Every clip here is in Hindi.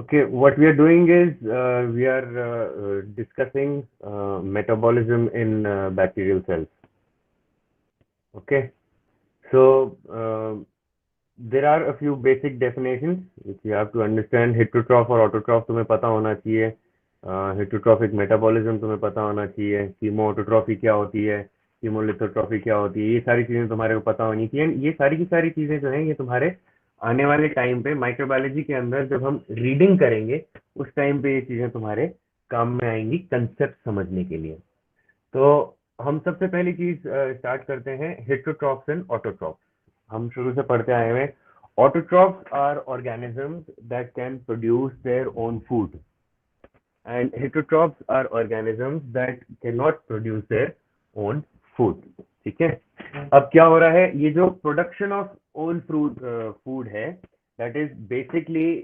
Okay, what we are doing is we are discussing metabolism in bacterial cells. Okay, so there are a few basic definitions which you have to understand. Heterotroph और autotroph तुम्हें पता होना चाहिए. Heterotrophic metabolism तुम्हें पता होना चाहिए. Chemoautotrophy क्या होती है, chemolithotrophy क्या होती है, ये सारी चीजें तुम्हारे को पता होनी चाहिए. ये सारी की सारी चीजें जो हैं ये तुम्हारे आने वाले टाइम पे माइक्रोबायोलॉजी के अंदर जब हम रीडिंग करेंगे उस टाइम पे ये चीजें तुम्हारे काम में आएंगी कंसेप्ट समझने के लिए. तो हम सबसे पहली चीज स्टार्ट करते हैं हेटेरोट्रॉफ्स एंड ऑटोट्रॉफ्स. हम शुरू से पढ़ते आए हुए. Autotrophs are organisms that can produce their own food and heterotrophs are organisms that can not produce their own food. ठीक है. अब क्या हो रहा है, ये जो प्रोडक्शन ऑफ ओन फूड है that is basically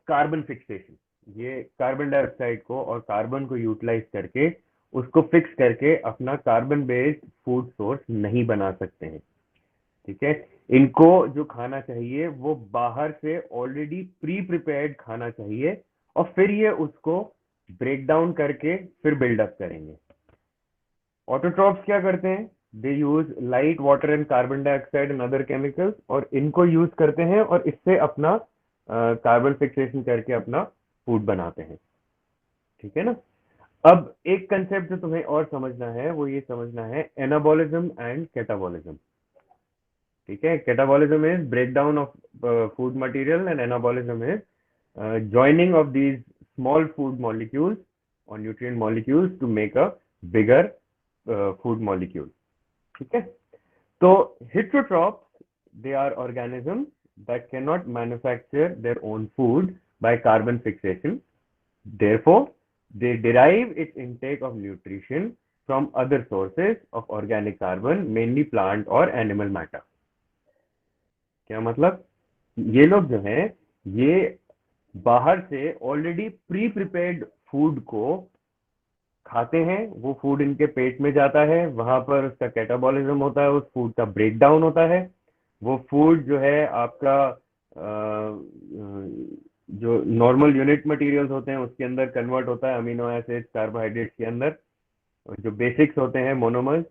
carbon fixation. ये कार्बन डाइऑक्साइड को और कार्बन को यूटिलाइज करके उसको फिक्स करके अपना कार्बन बेस्ड फूड सोर्स नहीं बना सकते हैं. ठीक है. इनको जो खाना चाहिए वो बाहर से ऑलरेडी प्री प्रिपेयर्ड खाना चाहिए और फिर ये उसको ब्रेक डाउन करके फिर बिल्डअप करेंगे. ऑटोट्रॉफ्स क्या करते हैं, they use light water and carbon dioxide and other chemicals और इनको यूज करते हैं और इससे अपना कार्बन फिक्सेशन करके अपना फूड बनाते हैं. ठीक है ना. अब एक कंसेप्ट जो तुम्हें और समझना है वो ये समझना है एनाबॉलिज्म एंड कैटाबॉलिज्म. ठीक है. Catabolism is break down of food material and anabolism is joining of these small food molecules or nutrient molecules to make a bigger food molecule. ठीक है. तो heterotrophs, they are organisms that cannot manufacture their own food by carbon fixation. Therefore, they derive its intake of nutrition from other sources of organic carbon, mainly plant or animal matter. क्या मतलब, ये लोग जो हैं ये बाहर से ऑलरेडी प्री प्रिपेयर्ड फूड को खाते हैं. वो फूड इनके पेट में जाता है, वहां पर उसका कैटाबॉलिज्म होता है, उस फूड का ब्रेक डाउन होता है. वो फूड जो है आपका जो नॉर्मल यूनिट मटेरियल्स होते हैं उसके अंदर कन्वर्ट होता है अमीनो एसिड कार्बोहाइड्रेट्स के अंदर, जो बेसिक्स होते हैं मोनोमर्स,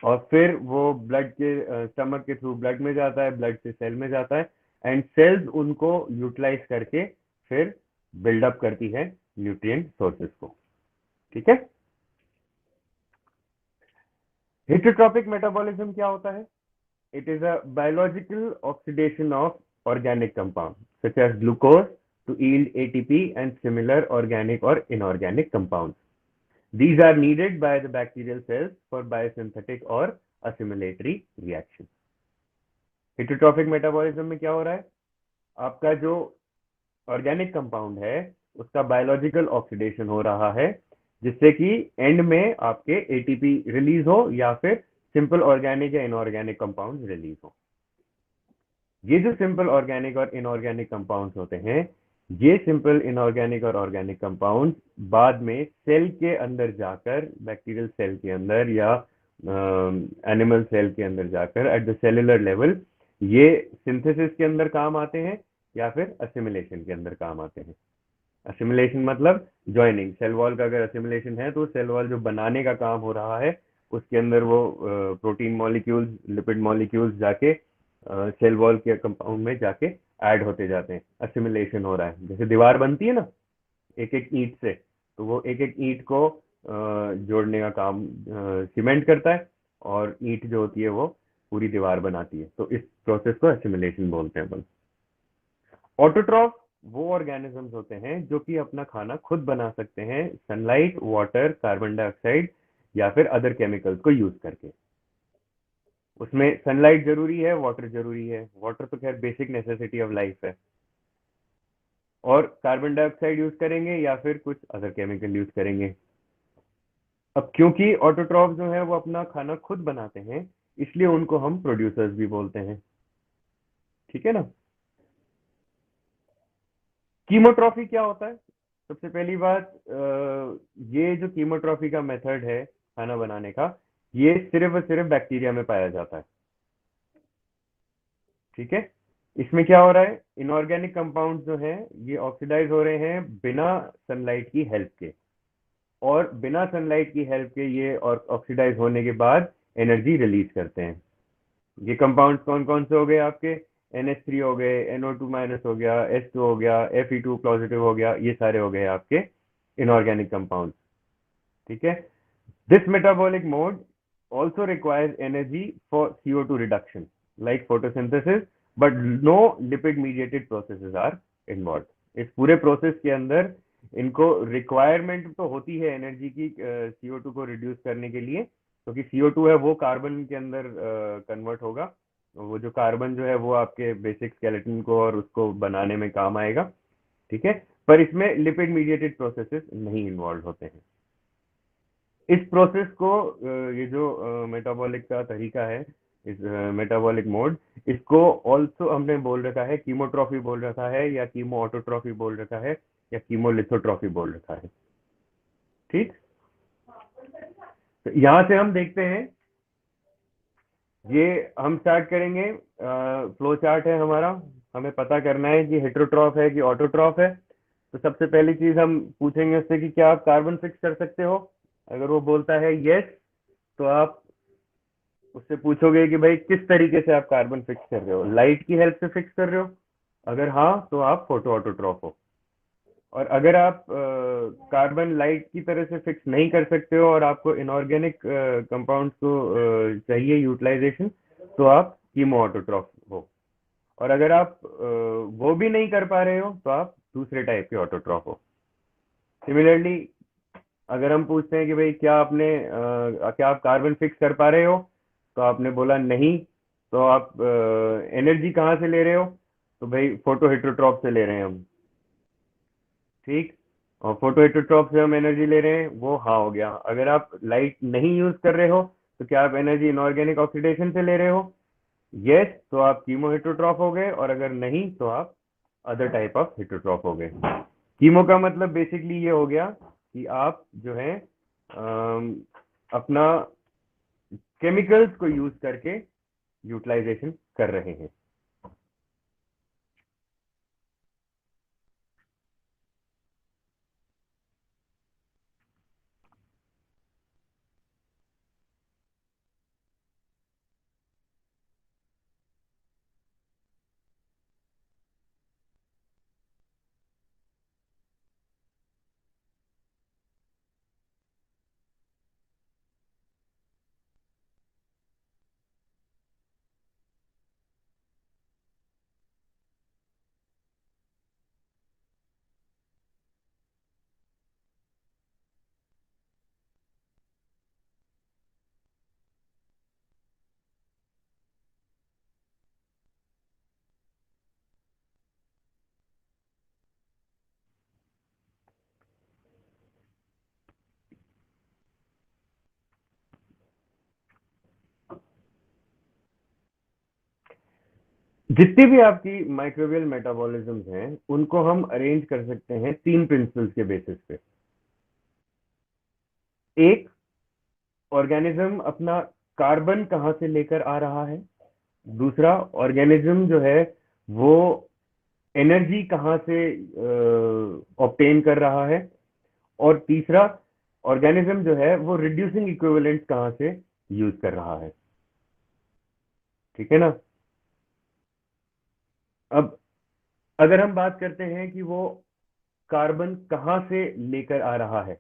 और फिर वो ब्लड के स्टमक के थ्रू ब्लड में जाता है, ब्लड से सेल में जाता है एंड सेल्स उनको यूटिलाइज करके फिर बिल्डअप करती है न्यूट्रिएंट सोर्सेस को. ठीक है. हेटेरोट्रॉपिक मेटाबॉलिज्म क्या होता है? It is a biological oxidation of organic compound such as glucose to yield ATP and similar organic और inorganic compounds. These are needed by the bacterial cells for biosynthetic or assimilatory reaction. Heterotrophic metabolism में क्या हो रहा है, आपका जो ऑर्गेनिक कंपाउंड है उसका बायोलॉजिकल ऑक्सीडेशन हो रहा है जिससे कि एंड में आपके एटीपी रिलीज हो या फिर सिंपल ऑर्गेनिक या इनऑर्गेनिक कंपाउंड रिलीज हो. ये जो सिंपल ऑर्गेनिक और इनऑर्गेनिक कंपाउंड्स होते हैं, ये सिंपल इनऑर्गेनिक और ऑर्गेनिक कंपाउंड बाद में सेल के अंदर जाकर, बैक्टीरियल सेल के अंदर या एनिमल सेल के अंदर जाकर एट द सेलुलर लेवल ये सिंथेसिस के अंदर काम आते हैं या फिर असिमिलेशन के अंदर काम आते हैं. असिमिलेशन मतलब ज्वाइनिंग. सेल वॉल का अगर असिमिलेशन है तो सेल वॉल जो बनाने का काम हो रहा है उसके अंदर वो प्रोटीन मॉलिक्यूल्स, लिपिड मॉलिक्यूल्स जाके सेल वॉल के कंपाउंड में जाके ऐड होते जाते हैं. असिमिलेशन हो रहा है. जैसे दीवार बनती है ना एक एक ईंट से, तो वो एक एक ईंट को जोड़ने का काम सीमेंट करता है और ईंट जो होती है वो पूरी दीवार बनाती है. तो इस प्रोसेस को असिमिलेशन बोलते हैं अपन. ऑटोट्रॉफ वो ऑर्गेनिजम्स होते हैं जो कि अपना खाना खुद बना सकते हैं सनलाइट, वाटर, कार्बन डाइऑक्साइड या फिर अदर केमिकल्स को यूज करके. उसमें सनलाइट जरूरी है, वाटर जरूरी है. वाटर तो खैर बेसिक नेसेसिटी ऑफ लाइफ है. और कार्बन डाइऑक्साइड यूज करेंगे या फिर कुछ अदर केमिकल यूज करेंगे. अब क्योंकि ऑटोट्रॉफ जो है वो अपना खाना खुद बनाते हैं इसलिए उनको हम प्रोड्यूसर्स भी बोलते हैं. ठीक है ना. कीमोट्रॉफी क्या होता है? सबसे पहली बात, ये जो कीमोट्रॉफी का मेथड है खाना बनाने का, ये सिर्फ और सिर्फ बैक्टीरिया में पाया जाता है. ठीक है. इसमें क्या हो रहा है, इनऑर्गेनिक कंपाउंड जो है ये ऑक्सीडाइज हो रहे हैं बिना सनलाइट की हेल्प के, और बिना सनलाइट की हेल्प के ये और ऑक्सीडाइज होने के बाद एनर्जी रिलीज करते हैं। ये कंपाउंड्स कौन कौन से हो गए आपके, NH3 हो गए, NO2 माइनस हो गया, H2 हो गया, Fe2 पॉजिटिव हो गया, ये सारे हो गए आपके इनऑर्गेनिक कंपाउंड। ठीक है। This metabolic mode also requires energy for CO2 reduction like photosynthesis, but no lipid mediated processes are involved। इस पूरे प्रोसेस के अंदर इनको रिक्वायरमेंट तो होती है एनर्जी की CO2 को रिड्यूस करने के लिए, क्योंकि CO2 है वो कार्बन के अंदर कन्वर्ट होगा, वो जो कार्बन जो है वो आपके बेसिक स्केलेटन को और उसको बनाने में काम आएगा। ठीक है, पर इसमें लिपिड मीडिएटेड प्रोसेसेस नहीं इन्वॉल्व होते हैं। इस प्रोसेस को ये जो मेटाबॉलिक का तरीका है, इस मेटाबॉलिक मोड, इसको ऑल्सो हमने बोल रखा है कीमोट्रॉफी बोल रखा है, या कीमो ऑटोट्रॉफी बोल रखा है, या कीमोलिथोट्रॉफी बोल रखा है। ठीक, तो यहां से हम देखते हैं, ये हम स्टार्ट करेंगे, फ्लो चार्ट है हमारा, हमें पता करना है कि हेटेरोट्रॉफ है कि ऑटोट्रॉफ है। तो सबसे पहली चीज हम पूछेंगे उससे कि क्या आप कार्बन फिक्स कर सकते हो। अगर वो बोलता है यस, तो आप उससे पूछोगे कि भाई किस तरीके से आप कार्बन फिक्स कर रहे हो, लाइट की हेल्प से फिक्स कर रहे हो, अगर हाँ तो आप फोटो ऑटोट्रॉफ हो। और अगर आप कार्बन लाइट की तरह से फिक्स नहीं कर सकते हो और आपको इनऑर्गेनिक कंपाउंड्स को चाहिए यूटिलाइजेशन, तो आप कीमो ऑटोट्रॉफ हो। और अगर आप वो भी नहीं कर पा रहे हो तो आप दूसरे टाइप के ऑटोट्रॉफ हो। सिमिलरली, अगर हम पूछते हैं कि भाई क्या आप कार्बन फिक्स कर पा रहे हो, तो आपने बोला नहीं, तो आप एनर्जी कहाँ से ले रहे हो, तो भाई फोटो हेटेरोट्रॉप से ले रहे हैं हम। ठीक, और फोटो हेटेरोट्रॉप से हम एनर्जी ले रहे हैं, वो हाँ हो गया। अगर आप लाइट नहीं यूज कर रहे हो, तो क्या आप एनर्जी इनऑर्गेनिक ऑक्सीडेशन से ले रहे हो, यस, तो आप कीमो हेटेरोट्रॉप हो गए, और अगर नहीं तो आप अदर टाइप ऑफ हेटेरोट्रॉप हो गए। कीमो का मतलब बेसिकली ये हो गया कि आप जो है अपना केमिकल्स को यूज करके यूटिलाइजेशन कर रहे हैं। जितनी भी आपकी माइक्रोबियल मेटाबॉलिज्म हैं, उनको हम अरेंज कर सकते हैं तीन प्रिंसिपल्स के बेसिस पे। एक, ऑर्गेनिज्म अपना कार्बन कहाँ से लेकर आ रहा है। दूसरा, ऑर्गेनिज्म जो है वो एनर्जी कहाँ से ऑब्टेन कर रहा है। और तीसरा, ऑर्गेनिज्म जो है वो रिड्यूसिंग इक्विवेलेंट कहाँ से यूज कर रहा है। ठीक है ना। अब अगर हम बात करते हैं कि वो कार्बन कहाँ से लेकर आ रहा है,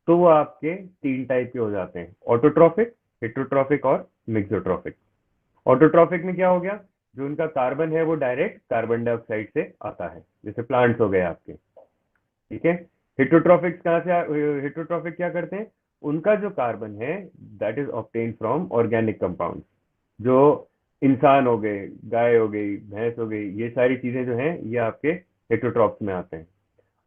तो वो आपके तीन टाइप के हो जाते हैं, ऑटोट्रॉफिक, हेटेरोट्रॉफिक और मिक्सोट्रॉफिक। ऑटोट्रॉफिक में क्या हो गया, जो उनका कार्बन है वो डायरेक्ट कार्बन डाइऑक्साइड से आता है, जैसे प्लांट्स हो गए आपके। ठीक है। हेटेरोट्रॉफिक हेटेरोट्रॉफिक क्या करते हैं, उनका जो कार्बन है that is obtain from organic compound, जो इंसान हो गए, गाय हो गई, भैंस हो गई, ये सारी चीजें जो हैं ये आपके हेटेरोट्रॉप्स में आते हैं।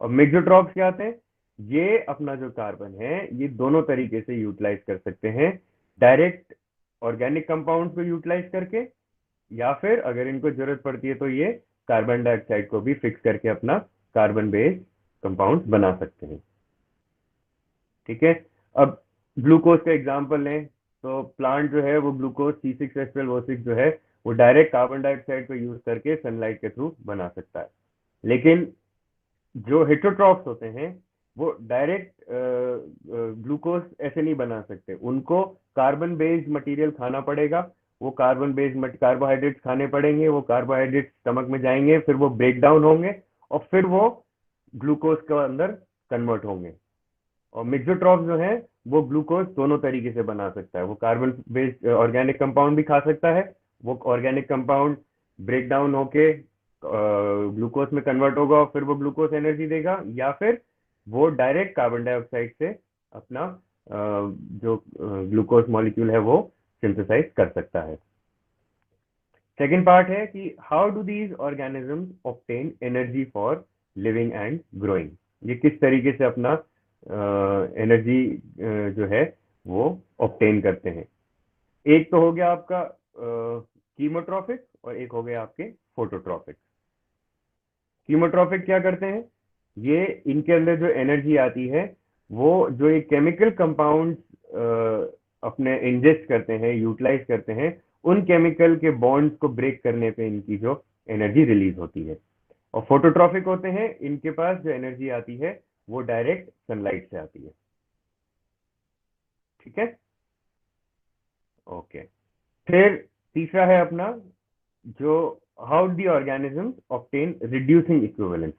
और मिक्सोट्रॉप्स क्या आते हैं, ये अपना जो कार्बन है ये दोनों तरीके से यूटिलाइज कर सकते हैं, डायरेक्ट ऑर्गेनिक कंपाउंड को यूटिलाइज करके, या फिर अगर इनको जरूरत पड़ती है तो ये कार्बन डाइऑक्साइड को भी फिक्स करके अपना कार्बन बेस्ड कंपाउंड बना सकते हैं। ठीक है। अब ग्लूकोज का एग्जांपल लें, तो प्लांट जो है वो ग्लूकोज C6H12O6 जो है वो डायरेक्ट कार्बन डाइऑक्साइड को यूज करके सनलाइट के थ्रू बना सकता है। लेकिन जो हेटरोट्रॉफ्स होते हैं वो डायरेक्ट ग्लूकोज ऐसे नहीं बना सकते, उनको कार्बन बेस्ड मटेरियल खाना पड़ेगा। वो कार्बन बेस्ड कार्बोहाइड्रेट्स खाने पड़ेंगे, वो कार्बोहाइड्रेट्स स्टमक में जाएंगे, फिर वो ब्रेक डाउन होंगे और फिर वो ग्लूकोज के अंदर कन्वर्ट होंगे। और मिक्सोट्रॉफ जो है वो ग्लूकोज दोनों तरीके से बना सकता है, वो कार्बन बेस्ड ऑर्गेनिक कंपाउंड भी खा सकता है, वो ऑर्गेनिक कंपाउंड ब्रेक डाउन होके ग्लूकोज में कन्वर्ट होगा और फिर वो ग्लूकोज एनर्जी देगा, या फिर वो डायरेक्ट कार्बन डाइऑक्साइड से अपना जो ग्लूकोज मॉलिक्यूल है वो सिंथेसाइज कर सकता है। सेकेंड पार्ट है कि how do these organisms obtain energy for living and growing. ये किस तरीके से अपना एनर्जी जो है वो ऑब्टेन करते हैं। एक तो हो गया आपका कीमोट्रॉफिक और एक हो गया आपके फोटोट्रॉफिक। कीमोट्रॉफिक क्या करते हैं, ये इनके अंदर जो एनर्जी आती है वो जो ये केमिकल कंपाउंड अपने इंजेस्ट करते हैं, यूटिलाइज करते हैं, उन केमिकल के बॉन्ड्स को ब्रेक करने पे इनकी जो एनर्जी रिलीज होती है। और फोटोट्रॉफिक होते हैं, इनके पास जो एनर्जी आती है वो डायरेक्ट सनलाइट से आती है। ठीक है, ओके। फिर तीसरा है अपना जो how the organism obtain reducing equivalence,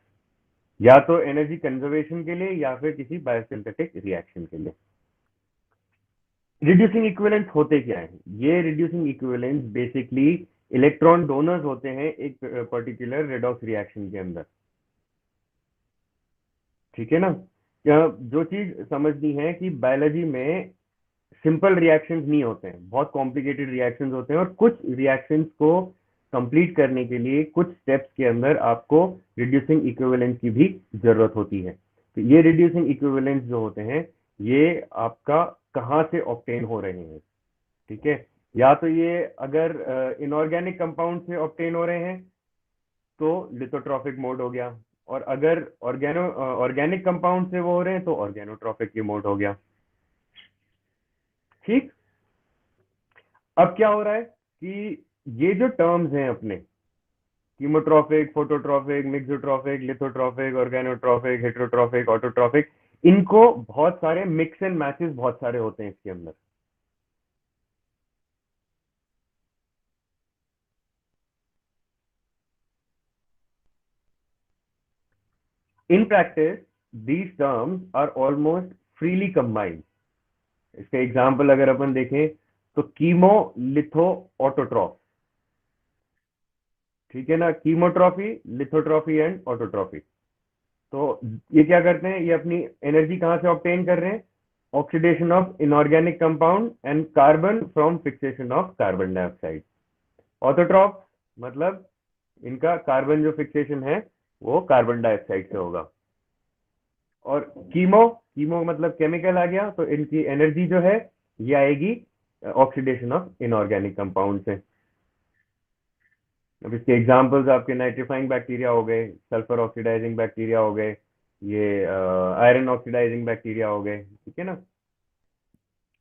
या तो एनर्जी कंजर्वेशन के लिए या फिर किसी बायोसिंथेटिक रिएक्शन के लिए। रिड्यूसिंग इक्विवेलेंस होते क्या है, ये reducing equivalence basically electron donors होते हैं एक पर्टिकुलर रेडॉक्स रिएक्शन के अंदर। ठीक है ना, जो चीज समझनी है कि बायोलॉजी में सिंपल रिएक्शंस नहीं होते हैं, बहुत कॉम्प्लिकेटेड रिएक्शंस होते हैं, और कुछ रिएक्शंस को कंप्लीट करने के लिए कुछ स्टेप्स के अंदर आपको रिड्यूसिंग इक्विवेलेंस की भी जरूरत होती है। तो ये रिड्यूसिंग इक्विवेलेंस जो होते हैं ये आपका कहाँ से ऑब्टेन हो रहे हैं। ठीक है, या तो ये अगर इनऑर्गेनिक कंपाउंड से ऑब्टेन हो रहे हैं तो लिथोट्रॉफिक मोड हो गया, और अगर ऑर्गेनिक कंपाउंड से वो हो रहे हैं तो ऑर्गेनोट्रॉफिक की मोड हो गया। ठीक, अब क्या हो रहा है कि ये जो टर्म्स हैं अपने chemotrophic, phototrophic, mixotrophic, लिथोट्रॉफिक, ऑर्गेनोट्रॉफिक, heterotrophic, autotrophic, इनको बहुत सारे मिक्स एंड मैचेस बहुत सारे होते हैं इसके अंदर। In practice these terms are almost freely combined. इसका एग्जाम्पल अगर अपन देखें तो कीमो, लिथो, ऑटोट्रॉफ। ठीक है ना, कीमोट्रॉफी, लिथोट्रॉफी एंड ऑटोट्रॉफी। तो ये क्या करते हैं, ये अपनी एनर्जी कहां से ऑब्टेन कर रहे हैं, oxidation of inorganic compound and carbon from fixation of carbon dioxide. Autotroph मतलब इनका कार्बन जो फिक्सेशन है वो कार्बन डाइऑक्साइड से होगा। और कीमो, कीमो मतलब केमिकल आ गया, तो इनकी एनर्जी जो है ये आएगी ऑक्सीडेशन ऑफ इनऑर्गेनिक कंपाउंड से। अब इसके एग्जांपल्स आपके नाइट्रीफाइंग बैक्टीरिया हो गए, सल्फर ऑक्सीडाइजिंग बैक्टीरिया हो गए, ये आयरन ऑक्सीडाइजिंग बैक्टीरिया हो गए। ठीक है ना,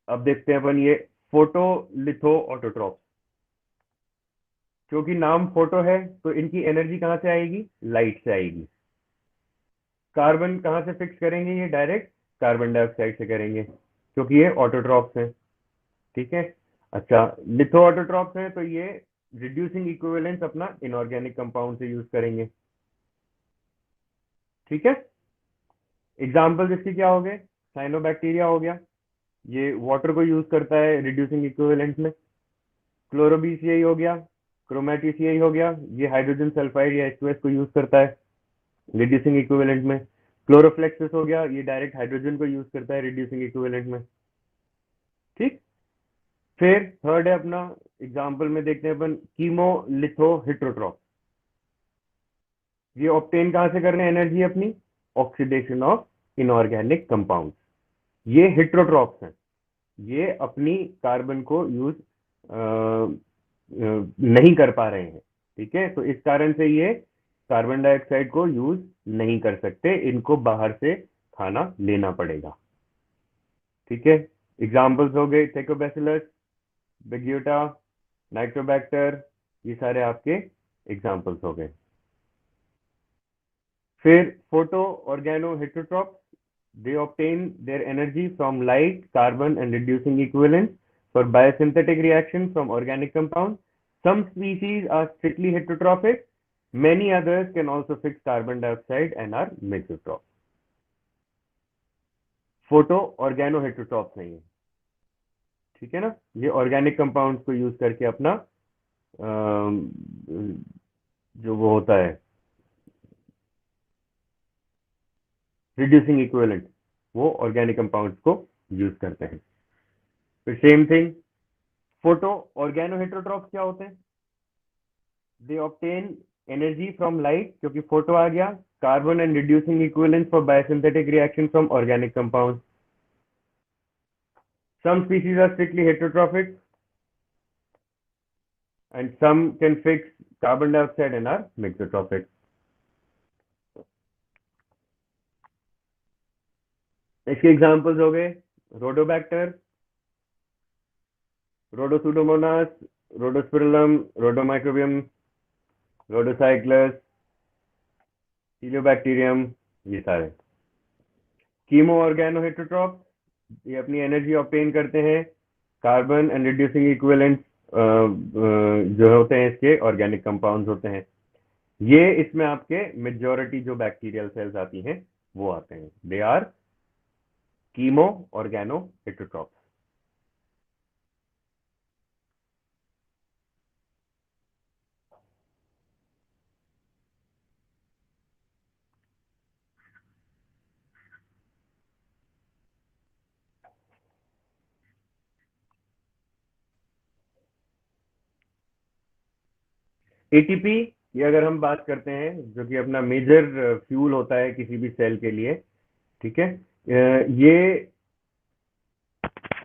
अब देखते हैं अपन ये फोटो लिथो ऑटोट्रॉप। क्योंकि नाम फोटो है तो इनकी एनर्जी कहां से आएगी, लाइट से आएगी। कार्बन कहां से फिक्स करेंगे, ये डायरेक्ट कार्बन डाइऑक्साइड से करेंगे क्योंकि ये ऑटोट्रॉप्स हैं। ठीक है, अच्छा, लिथो ऑटोट्रॉप्स हैं तो ये रिड्यूसिंग इक्विवेलेंस अपना इनऑर्गेनिक कंपाउंड से यूज करेंगे। ठीक है, एग्जाम्पल इसके क्या हो गए, साइनोबैक्टीरिया हो गया, ये वाटर को यूज करता है रिड्यूसिंग इक्विवेलेंट में। क्लोरोबीसीआई हो गया, क्रोमेटिसिआई हो गया, ये हाइड्रोजन सल्फाइड या H2S को यूज करता है रिड्यूसिंग इक्विवेलेंट में। क्लोरोफ्लेक्सिस हो गया, ये डायरेक्ट हाइड्रोजन को यूज करता है रिड्यूसिंग इक्विवेलेंट में। ठीक, फिर थर्ड है अपना एग्जाम्पल में देखते हैं अपन कीमो, लिथो, हिट्रोट्रॉप। ये ऑप्टेन कहां से कर रहे हैं एनर्जी अपनी, ऑक्सीडेशन ऑफ इनऑर्गेनिक कंपाउंड। ये हिट्रोट्रॉप्स हैं, ये अपनी कार्बन को यूज नहीं कर पा रहे हैं। ठीक है, तो इस कारण से ये कार्बन डाइऑक्साइड को यूज नहीं कर सकते, इनको बाहर से खाना लेना पड़ेगा। ठीक है, एग्जाम्पल्स हो गए टेकोबैसिलस, बिग्यूटा, नाइट्रोबैक्टर, ये सारे आपके एग्जाम्पल्स हो गए। फिर photo oregano हेटेरोट्रॉप, they obtain their energy from light, carbon, and reducing equivalents for biosynthetic reaction from organic compounds. Some species are strictly heterotrophic. Many others can also fix carbon dioxide and are mesotroph. Photo oregano हेटेरोट्रॉप नहीं है, ठीक है ना। ये ऑर्गेनिक कंपाउंड्स को यूज करके अपना जो वो होता है रिड्यूसिंग इक्विवेलेंट, वो ऑर्गेनिक कंपाउंड्स को यूज करते हैं। फिर same thing, photo oregano heterotroph क्या होते हैं? They obtain energy from light, क्योंकि फोटो आ गया, carbon and reducing equivalent for biosynthetic reaction from organic compound. Some species are strictly heterotrophic and some can fix carbon dioxide and are mesotrophic. इसके एग्जांपल्स हो गए रोडोबैक्टर, रोडोसुडोमोनास, रोडोस्पिरुलम, रोडोमाइक्रोबियम, रोडोसाइक्लस, हीलियोबैक्टीरियम, ये सारे। कीमो ऑर्गेनो हेटेरोट्रॉप, ये अपनी एनर्जी ऑब्टेन करते हैं कार्बन एंड रिड्यूसिंग इक्विवेलेंट जो होते हैं इसके ऑर्गेनिक कंपाउंड्स होते हैं। ये इसमें आपके मेजॉरिटी जो बैक्टीरियल सेल्स आती हैं वो आते हैं, they are chemo oregano हेटेरोट्रॉप। ATP, ये अगर हम बात करते हैं, जो कि अपना मेजर फ्यूल होता है किसी भी सेल के लिए, ठीक है, ये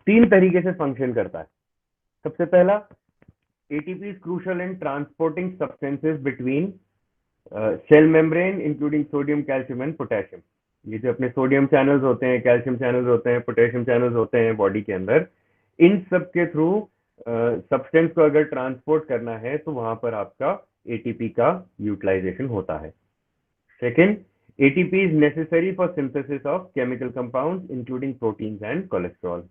3 तरीके से फंक्शन करता है। सबसे पहला, ATP is crucial in transporting substances between cell membrane including sodium, calcium and potassium. ये जो अपने सोडियम चैनल्स होते हैं, कैल्शियम चैनल्स होते हैं, पोटेशियम चैनल्स होते हैं बॉडी के अंदर, इन सब के थ्रू सब्सटेंस को अगर ट्रांसपोर्ट करना है तो वहां पर आपका एटीपी का यूटिलाइजेशन होता है। Second, ATP is necessary for synthesis of chemical compounds including proteins and cholesterol.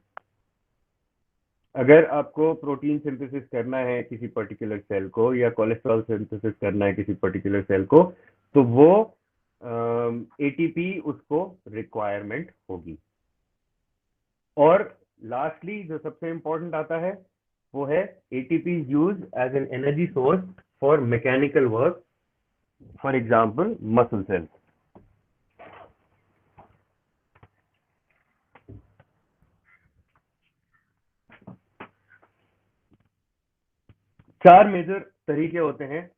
अगर आपको प्रोटीन सिंथेसिस करना है किसी पर्टिकुलर सेल को, या कोलेस्ट्रॉल सिंथेसिस करना है किसी पर्टिकुलर सेल को, तो वो एटीपी उसको रिक्वायरमेंट होगी। और लास्टली जो सबसे इंपॉर्टेंट आता है वो है ATP use as an energy source for mechanical work, for example muscle cells. चार मेजर तरीके होते हैं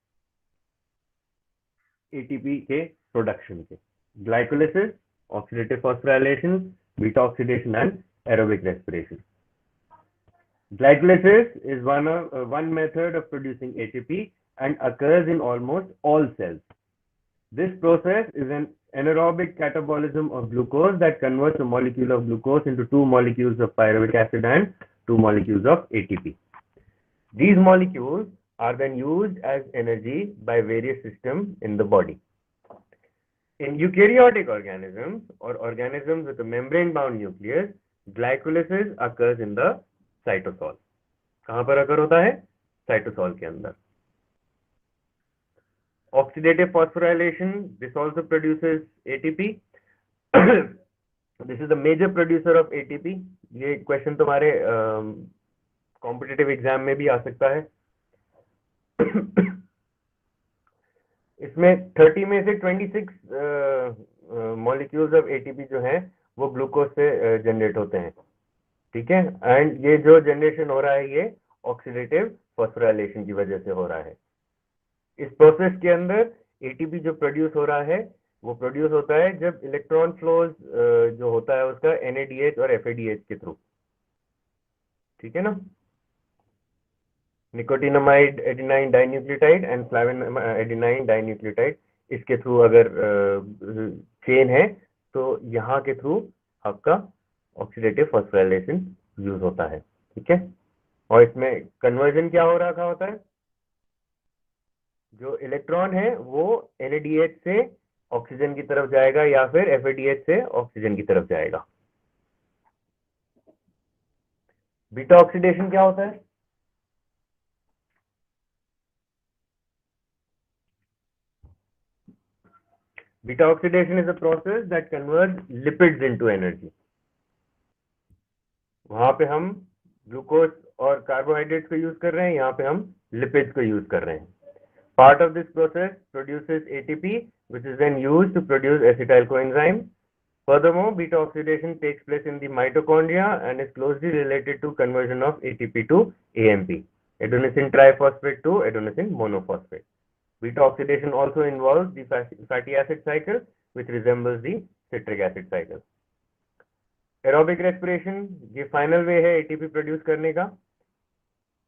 एटीपी के प्रोडक्शन के: glycolysis, oxidative phosphorylation, beta oxidation and aerobic respiration. Glycolysis is one method of producing ATP and occurs in almost all cells. This process is an anaerobic catabolism of glucose that converts a molecule of glucose into 2 molecules of pyruvic acid and 2 molecules of ATP. These molecules are then used as energy by various systems in the body. In eukaryotic organisms or organisms with a membrane-bound nucleus, glycolysis occurs in the cytosol. कहां पर अगर होता है? साइटोसॉल के अंदर। Oxidative phosphorylation, this also produces ATP. This is the major producer of ATP. ये क्वेश्चन तुम्हारे कॉम्पिटिटिव एग्जाम में भी आ सकता है। इसमें 30 में से 26 मॉलिक्यूल्स ऑफ एटीपी जो हैं वो ग्लूकोज से जनरेट होते हैं, ठीक है। एंड ये जो जनरेशन हो रहा है ये ऑक्सीडेटिव फॉस्फोराइलेशन की वजह से हो रहा है। इस प्रोसेस के अंदर एटीपी जो प्रोड्यूस हो रहा है वो प्रोड्यूस होता है जब इलेक्ट्रॉन फ्लोज जो होता है उसका NADH और FADH के थ्रू, ठीक है ना। Nicotinamide adenine dinucleotide and flavin adenine dinucleotide, इसके थ्रू अगर चेन है तो यहाँ के थ्रू आपका ऑक्सीडेटिव फॉस्फोराइलेशन यूज होता है, ठीक है। और इसमें कन्वर्जन क्या हो रहा होता है? जो इलेक्ट्रॉन है वो NADH से ऑक्सीजन की तरफ जाएगा या फिर FADH से ऑक्सीजन की तरफ जाएगा। बीटा ऑक्सीडेशन क्या होता है? Beta oxidation is a process that converts lipids into energy. वहां पे हम ग्लूकोज और कार्बोहाइड्रेट्स को यूज कर रहे हैं, यहाँ पे हम लिपिड्स को यूज कर रहे हैं। Part of this process produces ATP, which is then used to produce acetyl coenzyme. Furthermore, beta oxidation takes place in the mitochondria and is closely related to conversion of ATP to AMP, adenosine triphosphate to adenosine monophosphate. Beta oxidation also involves the fatty acid cycle, which resembles the citric acid cycle. Aerobic respiration ये फाइनल वे है एटीपी प्रोड्यूस करने का।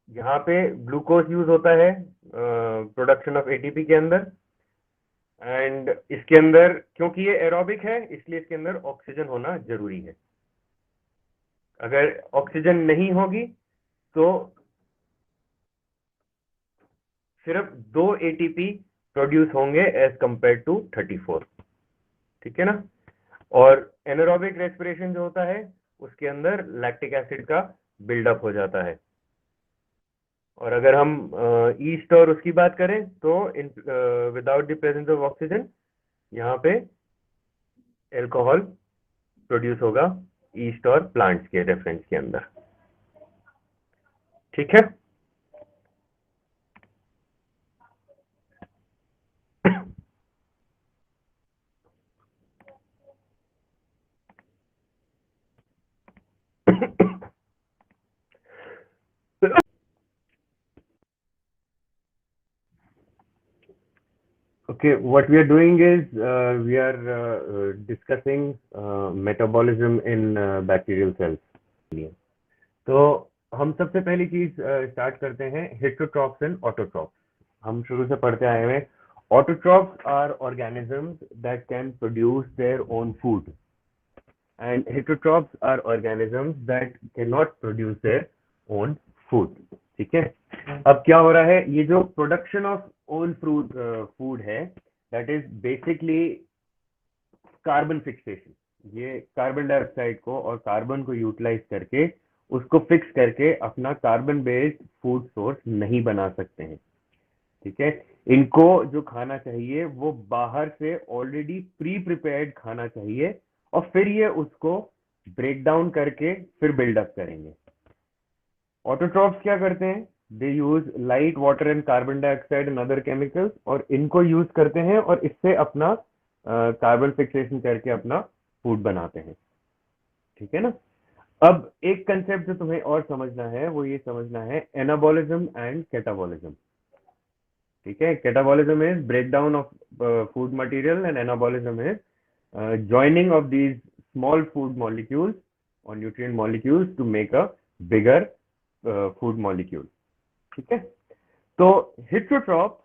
यहाँ पे ग्लूकोज यूज होता है प्रोडक्शन ऑफ एटीपी के अंदर, एंड इसके अंदर क्योंकि ये एरोबिक है इसलिए इसके अंदर ऑक्सीजन होना जरूरी है। अगर ऑक्सीजन नहीं होगी तो सिर्फ 2 एटीपी प्रोड्यूस होंगे एज कंपेयर टू 34। ठीक है ना। और एनारोबिक रेस्पिरेशन जो होता है उसके अंदर लैक्टिक एसिड का बिल्डअप हो जाता है। और अगर हम ईस्ट और उसकी बात करें तो without the presence of oxygen यहाँ पे एल्कोहल प्रोड्यूस होगा ईस्ट और प्लांट्स के रेफरेंस के अंदर। ठीक है। Okay, what we are doing is we are discussing metabolism in bacterial cells. तो हम सबसे पहली चीज स्टार्ट करते हैं हेटेरोट्रॉप्स एंड ऑटोट्रॉप्स। हम शुरू से पढ़ते आए हैं। Autotrophs are organisms that can produce their own food and heterotrophs are organisms that can not produce their own food. ठीक है। अब क्या हो रहा है, ये जो प्रोडक्शन ऑफ ओन फूड है that is basically carbon fixation. ये कार्बन डाइऑक्साइड को और कार्बन को यूटिलाइज करके उसको फिक्स करके अपना कार्बन बेस्ड फूड सोर्स नहीं बना सकते हैं। ठीक है। इनको जो खाना चाहिए वो बाहर से ऑलरेडी प्री प्रिपेयर्ड खाना चाहिए और फिर ये उसको ब्रेक डाउन करके फिर बिल्डअप करेंगे। ऑटोट्रॉप्स क्या करते हैं, they use light water and carbon dioxide and other chemicals, और इनको यूज करते हैं और इससे अपना कार्बन फिक्सेशन करके अपना फूड बनाते हैं। ठीक है ना। अब एक कंसेप्ट जो तुम्हें और समझना है वो ये समझना है एनाबॉलिज्म एंड कैटाबॉलिज्म। ठीक है। Catabolism is break down of food material and anabolism is joining of these small food molecules or nutrient molecules to make a bigger food molecule. ठीक है। तो heterotrophs,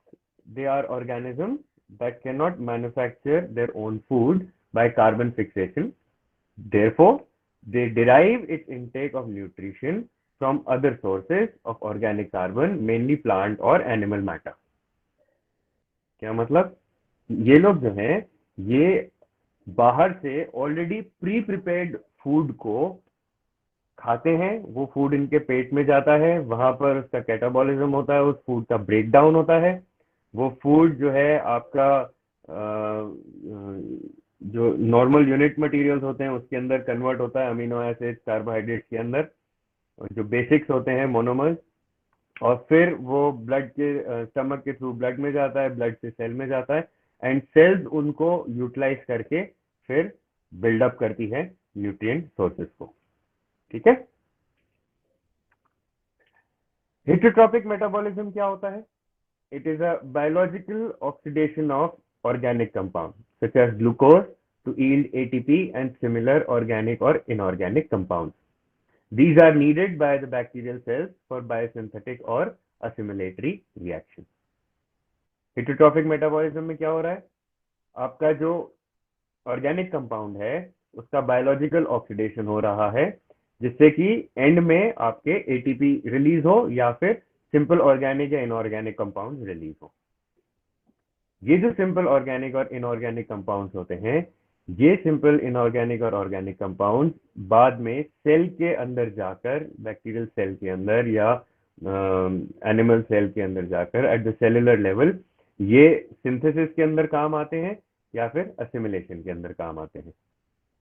they are organisms that cannot manufacture their own food by carbon fixation. Therefore, they derive its intake of nutrition from other sources of organic carbon, mainly plant or animal matter. क्या मतलब, ये लोग जो हैं ये बाहर से ऑलरेडी प्री प्रिपेयर्ड फूड को खाते हैं, वो फूड इनके पेट में जाता है, वहां पर उसका कैटाबॉलिज्म होता है, उस फूड का ब्रेक डाउन होता है, वो फूड जो है आपका जो नॉर्मल यूनिट मटेरियल्स होते हैं उसके अंदर कन्वर्ट होता है अमीनो एसिड कार्बोहाइड्रेट्स के अंदर, जो बेसिक्स होते हैं मोनोमर्स, और फिर वो ब्लड के स्टमक के थ्रू ब्लड में जाता है, ब्लड से सेल में जाता है, एंड सेल्स उनको यूटिलाइज करके फिर बिल्डअप करती है न्यूट्रिएंट सोर्सेस को। ठीक है। हेटेरोट्रॉपिक मेटाबॉलिज्म क्या होता है? It is a biological oxidation of organic compound such as glucose to yield ATP and similar organic और inorganic compounds. These are needed by the bacterial cells for biosynthetic or assimilatory reaction. Heterotrophic metabolism में क्या हो रहा है, आपका जो ऑर्गेनिक कंपाउंड है उसका बायोलॉजिकल ऑक्सीडेशन हो रहा है जिससे कि एंड में आपके एटीपी रिलीज हो या फिर सिंपल ऑर्गेनिक या इनऑर्गेनिक कंपाउंड रिलीज हो। ये जो सिंपल ऑर्गेनिक और इनऑर्गेनिक कंपाउंड्स होते हैं, ये सिंपल इनऑर्गेनिक और ऑर्गेनिक कंपाउंड्स बाद में सेल के अंदर जाकर, बैक्टीरियल सेल के अंदर या एनिमल सेल के अंदर जाकर एट द सेलुलर लेवल ये सिंथेसिस के अंदर काम आते हैं या फिर असिमिलेशन के अंदर काम आते हैं।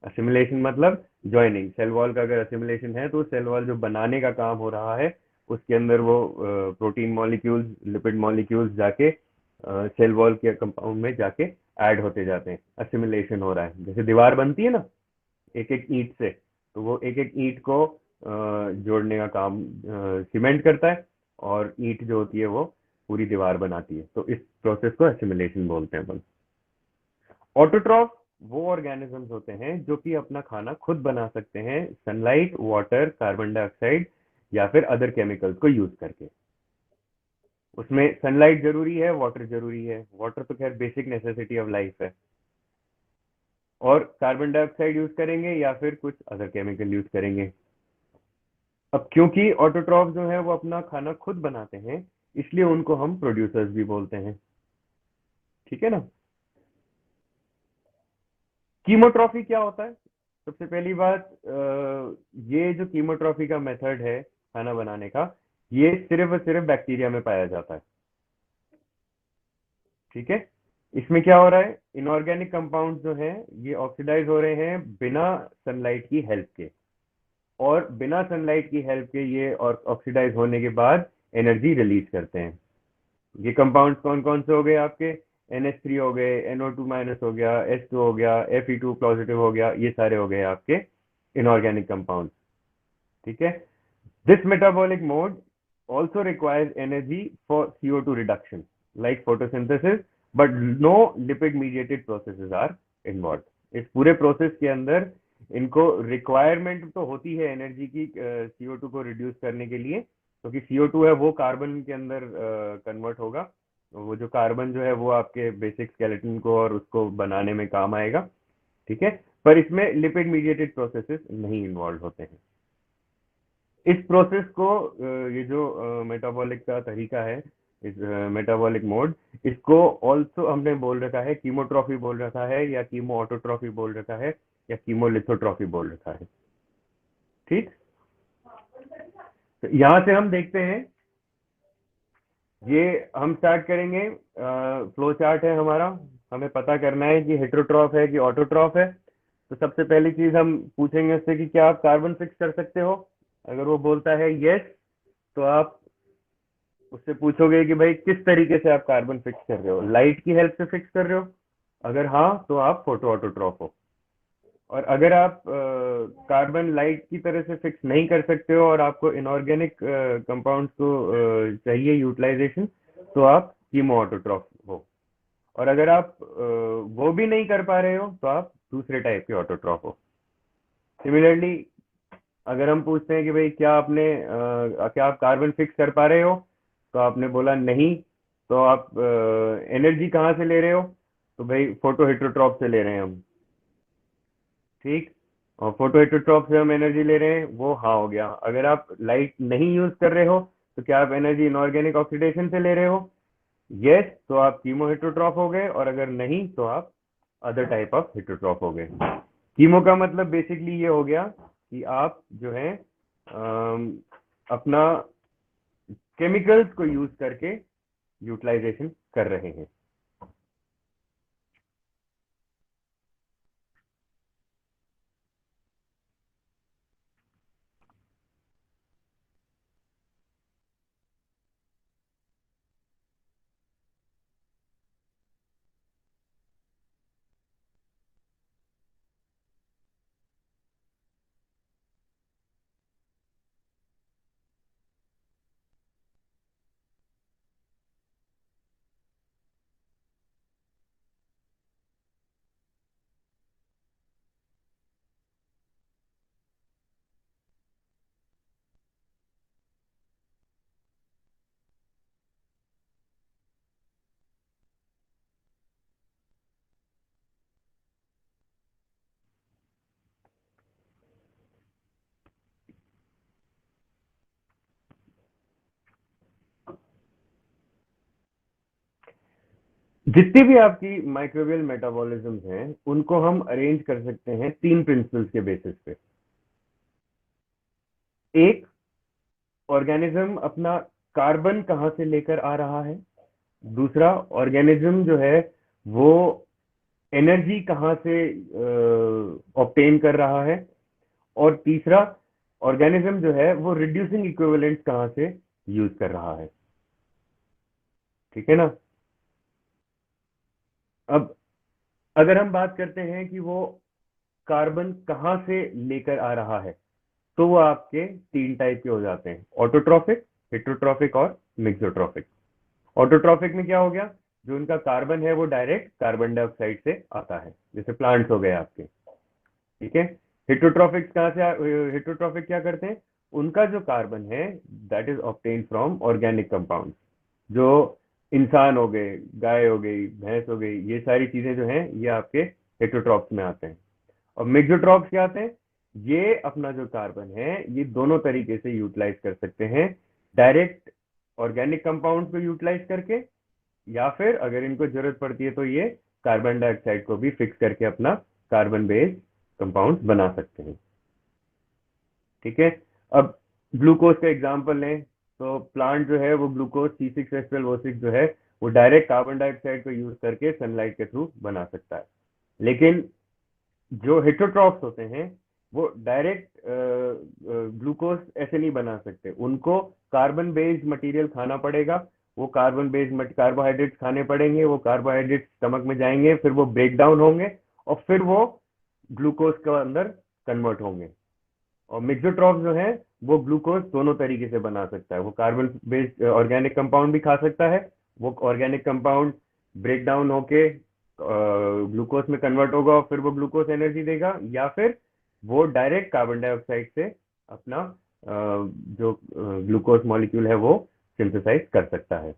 असिमिलेशन मतलब ज्वाइनिंग। सेल वॉल का अगर असिमिलेशन है तो सेल वॉल जो बनाने का काम हो रहा है उसके अंदर वो प्रोटीन मॉलिक्यूल्स, लिपिड मॉलिक्यूल्स जाके सेल वॉल के कंपाउंड में जाके ऐड होते जाते हैं। असिमिलेशन हो रहा है, जैसे दीवार बनती है ना एक एक ईंट से, तो वो एक एक ईंट को जोड़ने का काम सीमेंट करता है, और ईंट जो होती है वो पूरी दीवार बनाती है। तो इस प्रोसेस को असिमिलेशन बोलते हैं अपन। ऑटोट्रॉफ वो ऑर्गेनिजम्स होते हैं जो कि अपना खाना खुद बना सकते हैं सनलाइट, वाटर, कार्बन डाइऑक्साइड या फिर अदर केमिकल्स को यूज करके। उसमें सनलाइट जरूरी है, वाटर जरूरी है। वाटर तो खैर बेसिक नेसेसिटी ऑफ लाइफ है। और कार्बन डाइऑक्साइड यूज करेंगे या फिर कुछ अदर केमिकल यूज करेंगे। अब क्योंकि ऑटोट्रॉफ जो है वो अपना खाना खुद बनाते हैं, इसलिए उनको हम प्रोड्यूसर्स भी बोलते हैं। ठीक है ना। कीमोट्रॉफी क्या होता है? सबसे पहली बात, ये जो कीमोट्रॉफी का मेथड है खाना बनाने का, ये सिर्फ और सिर्फ बैक्टीरिया में पाया जाता है। ठीक है। इसमें क्या हो रहा है, इनऑर्गेनिक कंपाउंड जो है ये ऑक्सीडाइज हो रहे हैं बिना सनलाइट की हेल्प के, और बिना सनलाइट की हेल्प के ये और ऑक्सीडाइज होने के बाद एनर्जी रिलीज करते हैं। ये कंपाउंड्स कौन कौन से हो गए आपके? NH3 हो गए, NO2 माइनस हो गया, H2 हो गया, Fe2 पॉजिटिव हो गया, ये सारे हो गए आपके इनऑर्गेनिक कंपाउंड। ठीक है। This metabolic mode also requires energy for CO2 reduction like photosynthesis, but no lipid mediated processes are involved। इस पूरे प्रोसेस के अंदर इनको रिक्वायरमेंट तो होती है एनर्जी की CO2 को रिड्यूस करने के लिए, क्योंकि CO2 है वो कार्बन के अंदर कन्वर्ट होगा। वो जो कार्बन जो है वो आपके बेसिक स्केलेटन को और उसको बनाने में काम आएगा। ठीक है। पर इसमें लिपिड मीडिएटेड प्रोसेसेस नहीं इन्वॉल्व होते हैं। इस प्रोसेस को ये जो मेटाबॉलिक का तरीका है, इस मेटाबॉलिक मोड, इसको ऑल्सो हमने बोल रखा है कीमोट्रॉफी बोल रखा है, या कीमो ऑटोट्रॉफी बोल रखा है, या कीमोलिथोट्रॉफी बोल रखा है। ठीक। तो यहां से हम देखते हैं, ये हम स्टार्ट करेंगे। फ्लो चार्ट है हमारा। हमें पता करना है कि हेट्रोट्रॉफ है कि ऑटोट्रॉफ है। तो सबसे पहली चीज हम पूछेंगे उससे कि क्या आप कार्बन फिक्स कर सकते हो। अगर वो बोलता है यस, तो आप उससे पूछोगे कि भाई किस तरीके से आप कार्बन फिक्स कर रहे हो, लाइट की हेल्प से फिक्स कर रहे हो? अगर हाँ तो आप फोटो ऑटोट्रॉफ हो। और अगर आप कार्बन लाइट की तरह से फिक्स नहीं कर सकते हो और आपको इनऑर्गेनिक कंपाउंड्स को चाहिए यूटिलाइजेशन, तो आप कीमो ऑटोट्रॉफ हो। और अगर आप वो भी नहीं कर पा रहे हो तो आप दूसरे टाइप के ऑटोट्रॉफ हो। सिमिलरली, अगर हम पूछते हैं कि भाई क्या आप कार्बन फिक्स कर पा रहे हो, तो आपने बोला नहीं, तो आप एनर्जी कहाँ से ले रहे हो? तो भाई फोटो हेट्रोट्रॉप से ले रहे हैं हम। ठीक। और फोटो हेट्रोट्रॉप से हम एनर्जी ले रहे हैं, वो हाँ हो गया। अगर आप लाइट नहीं यूज कर रहे हो, तो क्या आप एनर्जी इनऑर्गेनिक ऑक्सीडेशन से ले रहे हो? यस, तो आप कीमो हेट्रोट्रॉप हो गए। और अगर नहीं तो आप अदर टाइप ऑफ हेट्रोट्रॉप हो गए। कीमो का मतलब बेसिकली ये हो गया कि आप जो है अपना केमिकल्स को यूज करके यूटिलाइजेशन कर रहे हैं। जितनी भी आपकी माइक्रोबियल मेटाबॉलिज्म्स हैं उनको हम अरेंज कर सकते हैं तीन प्रिंसिपल्स के बेसिस पे। एक, ऑर्गेनिज्म अपना कार्बन कहाँ से लेकर आ रहा है। दूसरा, ऑर्गेनिज्म जो है वो एनर्जी कहाँ से ऑब्टेन कर रहा है। और तीसरा, ऑर्गेनिज्म जो है वो रिड्यूसिंग इक्विवेलेंट कहाँ से यूज कर रहा है। ठीक है ना। अब अगर हम बात करते हैं कि वो कार्बन कहाँ से लेकर आ रहा है, तो वो आपके तीन टाइप के हो जाते हैं, ऑटोट्रॉफिक, हेटेरोट्रॉफिक और मिक्सोट्रॉफिक। ऑटोट्रॉफिक में क्या हो गया, जो उनका कार्बन है वो डायरेक्ट कार्बन डाइऑक्साइड से आता है, जैसे प्लांट्स हो गए आपके। ठीक है। हेटेरोट्रॉफिक कहाँ से, हेटेरोट्रॉफिक क्या करते हैं, उनका जो कार्बन है that is obtain from organic compound, जो इंसान हो गए, गाय हो गई, भैंस हो गई, ये सारी चीजें जो हैं ये आपके हेटेरोट्रॉफ्स में आते हैं। और मिक्सोट्रॉफ्स क्या आते हैं, ये अपना जो कार्बन है ये दोनों तरीके से यूटिलाइज कर सकते हैं, डायरेक्ट ऑर्गेनिक कंपाउंड को यूटिलाइज करके, या फिर अगर इनको जरूरत पड़ती है तो ये कार्बन डाइऑक्साइड को भी फिक्स करके अपना कार्बन बेस्ड कंपाउंड बना सकते हैं। ठीक है। अब ग्लूकोज का एग्जांपल लें, तो प्लांट जो है वो ग्लूकोज C6H12O6 जो है वो डायरेक्ट कार्बन डाइऑक्साइड को यूज करके सनलाइट के थ्रू बना सकता है। लेकिन जो हेटेरोट्रॉफ्स होते हैं वो डायरेक्ट ग्लूकोज ऐसे नहीं बना सकते, उनको कार्बन बेस्ड मटेरियल खाना पड़ेगा। वो कार्बन बेस्ड कार्बोहाइड्रेट्स खाने पड़ेंगे, वो कार्बोहाइड्रेट्स स्टमक में जाएंगे, फिर वो ब्रेक डाउन होंगे और फिर वो ग्लूकोज के अंदर कन्वर्ट होंगे। और मिक्सोट्रॉफ जो है वो ग्लूकोज दोनों तरीके से बना सकता है, वो कार्बन बेस्ड ऑर्गेनिक कंपाउंड भी खा सकता है, वो ऑर्गेनिक कंपाउंड ब्रेक डाउन होके ग्लूकोज में कन्वर्ट होगा और फिर वो ग्लूकोज एनर्जी देगा, या फिर वो डायरेक्ट कार्बन डाइऑक्साइड से अपना जो ग्लूकोज मॉलिक्यूल है वो सिंथेसाइज कर सकता है।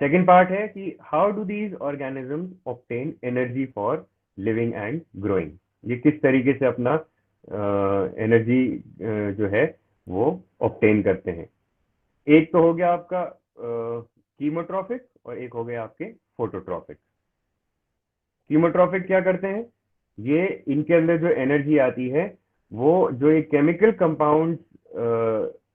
सेकेंड पार्ट है कि how do these organisms obtain energy for living and growing, ये किस तरीके से अपना एनर्जी जो है वो ऑब्टेन करते हैं। एक तो हो गया आपका कीमोट्रॉफिक और एक हो गया आपके फोटोट्रॉफिक। कीमोट्रॉफिक क्या करते हैं, ये इनके अंदर जो एनर्जी आती है वो जो ये केमिकल कंपाउंड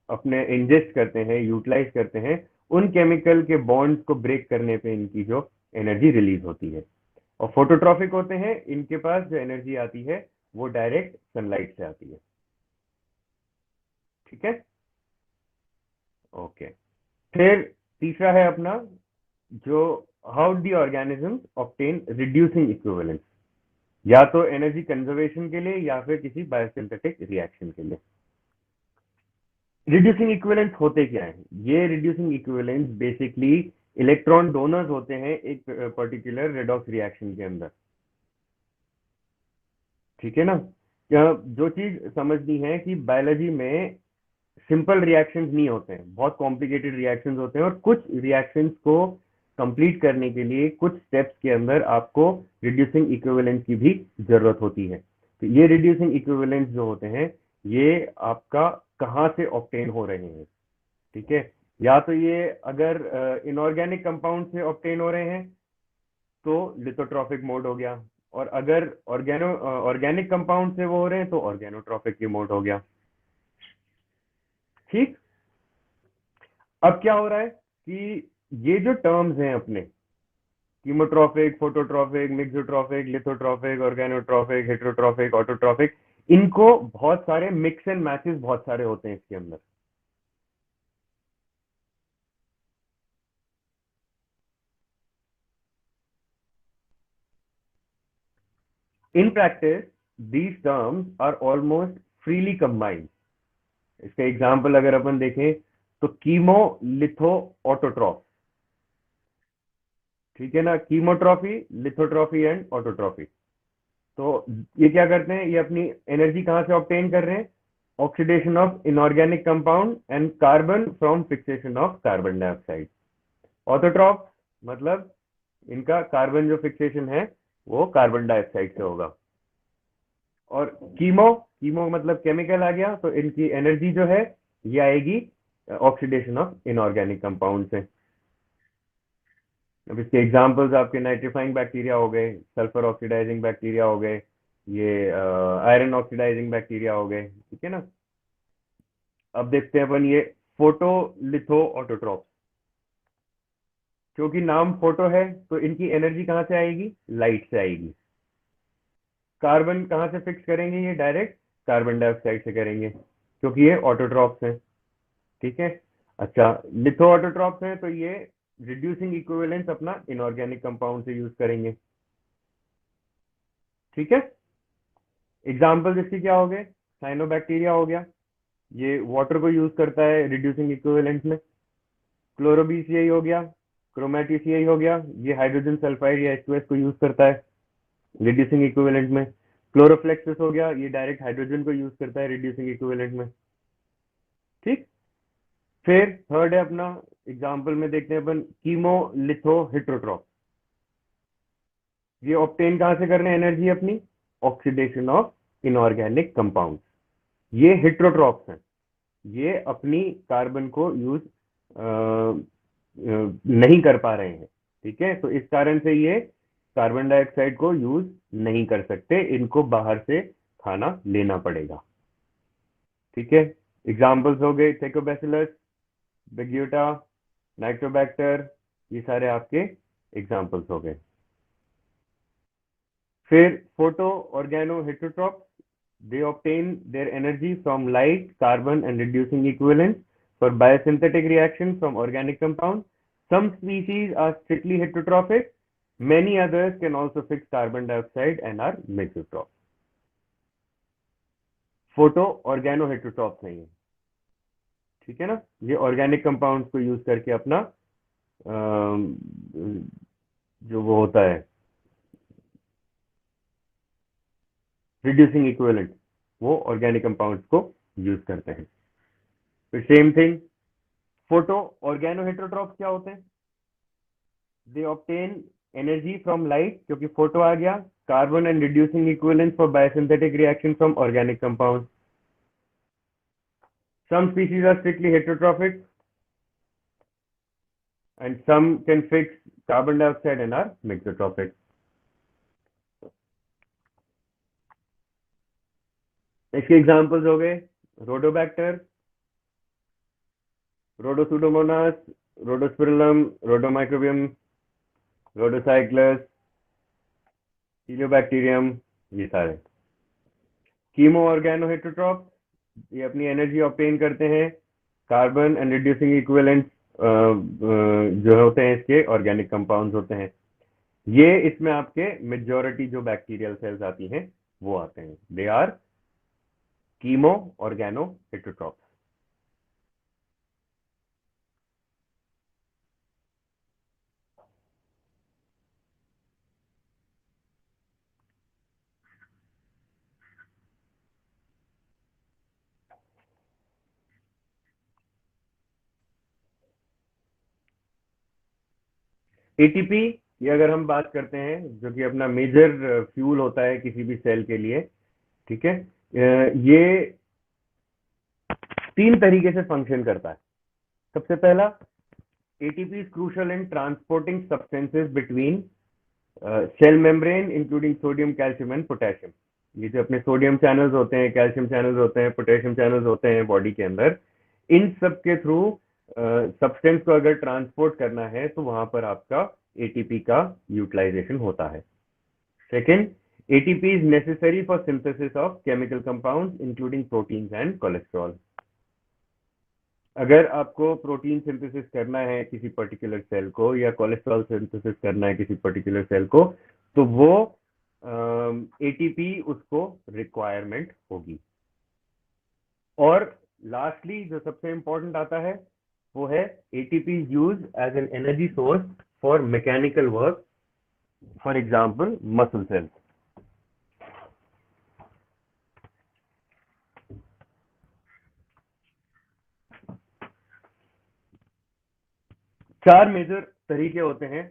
अपने इंजेस्ट करते हैं, यूटिलाइज करते हैं, उन केमिकल के बॉन्ड्स को ब्रेक करने पे इनकी जो एनर्जी रिलीज होती है। और फोटोट्रॉफिक होते हैं, इनके पास जो एनर्जी आती है वो डायरेक्ट सनलाइट से आती है। ठीक है। ओके। फिर तीसरा है अपना जो how the organism obtain reducing equivalence, या तो एनर्जी कंजर्वेशन के लिए या फिर किसी बायोसिंथेटिक रिएक्शन के लिए। रिड्यूसिंग इक्विवेलेंस होते क्या है, ये reducing equivalence basically electron donors होते हैं एक पर्टिकुलर रेडॉक्स रिएक्शन के अंदर। ठीक है ना। जो चीज समझनी है कि बायोलॉजी में सिंपल रिएक्शंस नहीं होते हैं, बहुत कॉम्प्लिकेटेड रिएक्शंस होते हैं, और कुछ रिएक्शंस को कंप्लीट करने के लिए कुछ स्टेप्स के अंदर आपको रिड्यूसिंग इक्विवेलेंस की भी जरूरत होती है। तो ये रिड्यूसिंग इक्विवेलेंस जो होते हैं ये आपका कहाँ से ऑब्टेन हो रहे हैं। ठीक है। या तो ये अगर इनऑर्गेनिक कंपाउंड से ऑब्टेन हो रहे हैं तो लिथोट्रॉफिक मोड हो गया, और अगर ऑर्गेनिक कंपाउंड से वो हो रहे हैं तो ऑर्गेनोट्रॉफिक मोड हो गया। ठीक। अब क्या हो रहा है कि ये जो टर्म्स हैं अपने, chemotrophic, phototrophic, mixotrophic, लिथोट्रॉफिक, ऑर्गेनोट्रॉफिक, heterotrophic, autotrophic, इनको बहुत सारे मिक्स एंड मैचेस बहुत सारे होते हैं इसके अंदर। In practice these terms are almost freely combined. इसका एग्जाम्पल अगर अपन देखें तो कीमो, लिथो, ऑटोट्रॉफ। ठीक है ना, कीमोट्रॉफी, लिथोट्रॉफी एंड ऑटोट्रॉफी। तो ये क्या करते हैं, ये अपनी एनर्जी कहां से ऑब्टेन कर रहे हैं, oxidation of inorganic compound and carbon from fixation of carbon dioxide. Autotroph मतलब इनका कार्बन जो फिक्सेशन है वो कार्बन डाइऑक्साइड से होगा। और कीमो, कीमो मतलब केमिकल आ गया, तो इनकी एनर्जी जो है ये आएगी ऑक्सीडेशन ऑफ इनऑर्गेनिक कंपाउंड से। अब इसके एग्जांपल्स आपके नाइट्रीफाइंग बैक्टीरिया हो गए, सल्फर ऑक्सीडाइजिंग बैक्टीरिया हो गए, ये आयरन ऑक्सीडाइजिंग बैक्टीरिया हो गए, ठीक है ना। अब देखते हैं अपन ये फोटोलिथो ऑटोट्रॉप। क्योंकि नाम फोटो है तो इनकी एनर्जी कहाँ से आएगी, लाइट से आएगी। कार्बन कहाँ से फिक्स करेंगे, ये डायरेक्ट कार्बन डाइऑक्साइड से करेंगे क्योंकि ये ऑटोट्रॉप्स हैं, ठीक है। अच्छा, लिथो ऑटोट्रॉप्स हैं तो ये रिड्यूसिंग इक्विवेलेंस अपना इनऑर्गेनिक कंपाउंड से यूज करेंगे, ठीक है। एग्जाम्पल इसकी क्या हो गए, साइनोबैक्टीरिया हो गया, ये वाटर को यूज करता है रिड्यूसिंग इक्विवेलेंट में। क्लोरोबीस यही हो गया, क्रोमेटिस यही हो गया, ये हाइड्रोजन सल्फाइड या H2S को यूज करता है रिड्यूसिंग इक्विवेलेंट में। क्लोरोफ्लेक्सिस हो गया, ये डायरेक्ट हाइड्रोजन को यूज करता है रिड्यूसिंग इक्विवेलेंट में, ठीक। फिर थर्ड है अपना, एग्जाम्पल में देखते हैं अपन कीमोलिथो हेट्रोट्रॉप। ये ऑब्टेन कहां से कर रहे हैं एनर्जी अपनी, ऑक्सीडेशन ऑफ इनऑर्गेनिक कंपाउंड। ये हेट्रोट्रॉप्स हैं, ये अपनी कार्बन को यूज नहीं कर पा रहे हैं, ठीक है। तो इस कारण से ये कार्बन डाइऑक्साइड को यूज नहीं कर सकते, इनको बाहर से खाना लेना पड़ेगा, ठीक है। एग्जाम्पल्स हो गए थेकोबैसिलस, बेग्यूटा, नाइट्रोबैक्टर, ये सारे आपके एग्जाम्पल्स हो गए। फिर photo organo heterotroph, they obtain their energy from light, carbon and reducing equivalents for biosynthetic reactions from organic compounds. Some species are strictly heterotrophic, many others can also fix carbon dioxide and are mesotroph. Photo organo heterotrophs नहीं है, ठीक है ना। ये ऑर्गेनिक कंपाउंड्स को यूज करके अपना जो वो होता है रिड्यूसिंग इक्विवेलेंट, वो ऑर्गेनिक कंपाउंड्स को यूज करते हैं। फिर same thing, photo organo heterotrophs क्या होते हैं, they obtain energy from light, क्योंकि फोटो आ गया, carbon and reducing equivalent for biosynthetic reaction from organic compound. Some species are strictly heterotrophic and some can fix carbon dioxide and are mesotrophic. इसके एग्जांपल्स हो गए रोडोबैक्टर, रोडोसुडोमोनास, रोडोस्पिरुलम, रोडोमाइक्रोबियम, रोडोसाइक्लस, हीलियोबैक्टीरियम, ये सारे। कीमो ऑर्गेनो हेट्रोट्रॉप, ये अपनी एनर्जी ऑब्टेन करते हैं कार्बन एंड रिड्यूसिंग इक्विवेलेंट जो होते हैं इसके ऑर्गेनिक कंपाउंड्स होते हैं। ये इसमें आपके मेजॉरिटी जो बैक्टीरियल सेल्स आती हैं वो आते हैं, they are chemo organo heterotroph. ATP की अगर हम बात करते हैं, जो कि अपना मेजर फ्यूल होता है किसी भी सेल के लिए, ठीक है। ये तीन तरीके से फंक्शन करता है। सबसे पहला, ATP is crucial in transporting substances between cell membrane including sodium, calcium and potassium. ये जो अपने सोडियम चैनल्स होते हैं, कैल्शियम चैनल्स होते हैं, पोटेशियम चैनल्स होते हैं बॉडी के अंदर, इन सब के थ्रू सब्सटेंस को अगर ट्रांसपोर्ट करना है तो वहां पर आपका एटीपी का यूटिलाइजेशन होता है। Second, ATP is necessary for synthesis of chemical compounds including proteins and cholesterol. अगर आपको प्रोटीन सिंथेसिस करना है किसी पर्टिकुलर सेल को या कोलेस्ट्रॉल सिंथेसिस करना है किसी पर्टिकुलर सेल को, तो वो एटीपी उसको रिक्वायरमेंट होगी। और लास्टली जो सबसे इंपॉर्टेंट आता है वो है ATP use as an energy source for mechanical work, for example muscle cells. चार मेजर तरीके होते हैं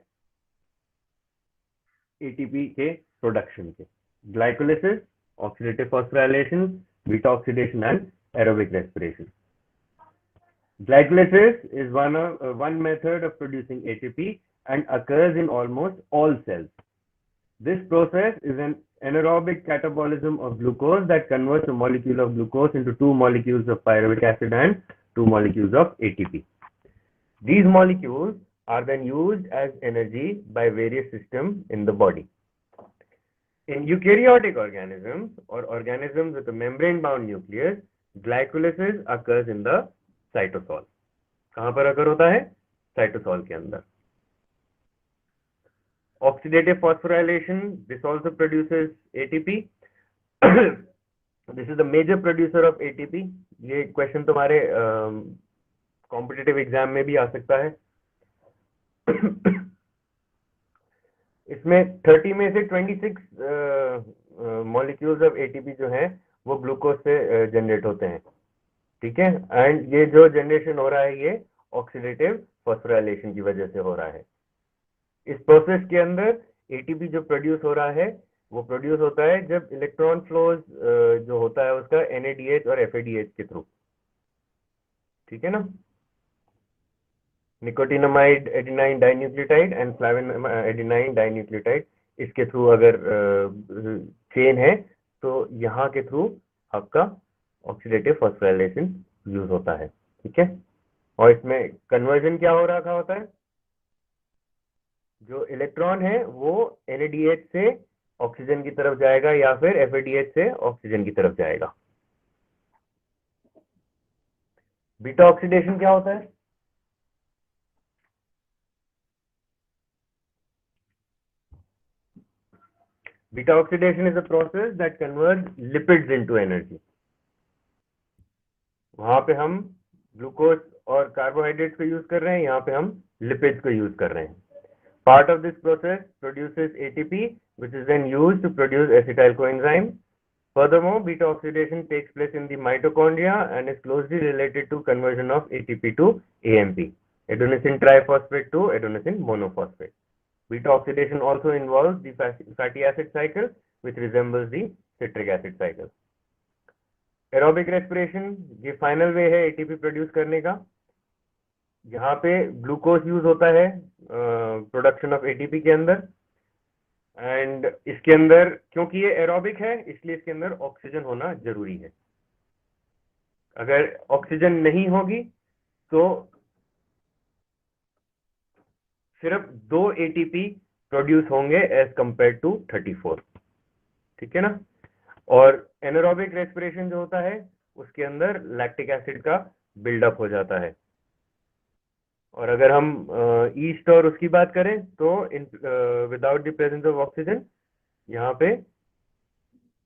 एटीपी के प्रोडक्शन के: glycolysis, oxidative phosphorylation, beta oxidation and aerobic respiration. Glycolysis is one method of producing ATP and occurs in almost all cells. This process is an anaerobic catabolism of glucose that converts a molecule of glucose into 2 molecules of pyruvic acid and 2 molecules of ATP. These molecules are then used as energy by various systems in the body. In eukaryotic organisms or organisms with a membrane-bound nucleus, glycolysis occurs in the cytosol. कहाँ पर occur होता है? Cytosol के अंदर. Oxidative phosphorylation, this also produces ATP. This is the major producer of ATP. ये क्वेश्चन तुम्हारे कॉम्पिटिटिव एग्जाम में भी आ सकता है. इसमें 30 में से 26 मॉलिक्यूल्स ऑफ एटीपी जो हैं वो ग्लूकोज से जनरेट होते हैं. ठीक है. एंड ये जो जनरेशन हो रहा है ये ऑक्सीडेटिव फॉस्फोराइलेशन की वजह से हो रहा है. इस प्रोसेस के अंदर एटीपी जो प्रोड्यूस हो रहा है वो प्रोड्यूस होता है जब इलेक्ट्रॉन फ्लोज जो होता है उसका NADH और FADH के थ्रू. ठीक है ना. Nicotinamide adenine dinucleotide and flavin adenine dinucleotide इसके थ्रू अगर चेन है तो यहाँ के थ्रू आपका ऑक्सीडेटिव फॉस्फोराइलेशन यूज होता है. ठीक है. और इसमें कन्वर्जन क्या हो रखा होता है? जो इलेक्ट्रॉन है वो NADH से ऑक्सीजन की तरफ जाएगा या फिर FADH से ऑक्सीजन की तरफ जाएगा. बीटा ऑक्सीडेशन क्या होता है? Beta oxidation is a process that converts lipids into energy. वहां पे हम ग्लूकोज और कार्बोहाइड्रेट्स को यूज कर रहे हैं, यहाँ पे हम लिपिड्स को यूज कर रहे हैं. Part of this process produces ATP, which is then used to produce acetyl coenzyme. Furthermore, beta oxidation takes place in the mitochondria and is closely related to conversion of ATP to AMP, adenosine triphosphate to adenosine monophosphate. Beta oxidation also involves the fatty acid cycle, which resembles the citric acid cycle. Aerobic respiration, ये फाइनल वे है एटीपी प्रोड्यूस करने का. यहाँ पे ग्लूकोज यूज होता है प्रोडक्शन ऑफ एटीपी के अंदर. एंड इसके अंदर क्योंकि ये एरोबिक है इसलिए इसके अंदर ऑक्सीजन होना जरूरी है. अगर ऑक्सीजन नहीं होगी तो सिर्फ 2 एटीपी प्रोड्यूस होंगे एज कंपेयर टू 34. ठीक है ना. और एनारोबिक रेस्पिरेशन जो होता है उसके अंदर लैक्टिक एसिड का बिल्डअप हो जाता है. और अगर हम ईस्ट और उसकी बात करें तो without the presence of oxygen यहाँ पे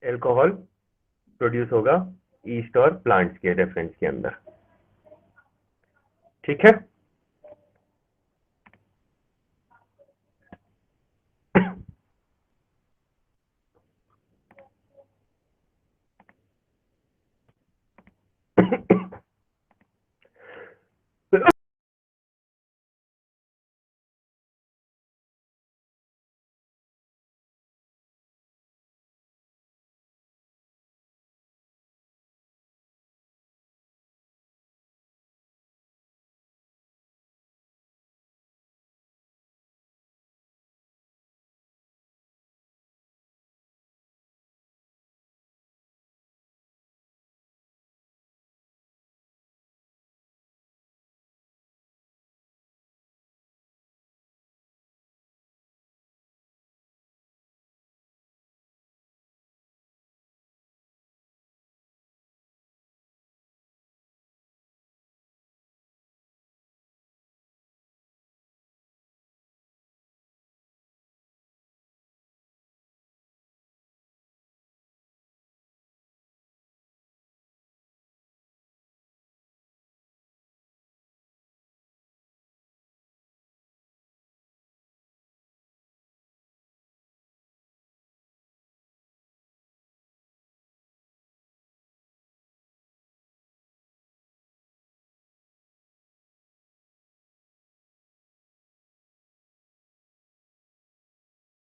एल्कोहल प्रोड्यूस होगा ईस्ट और प्लांट्स के रेफरेंस के अंदर. ठीक है.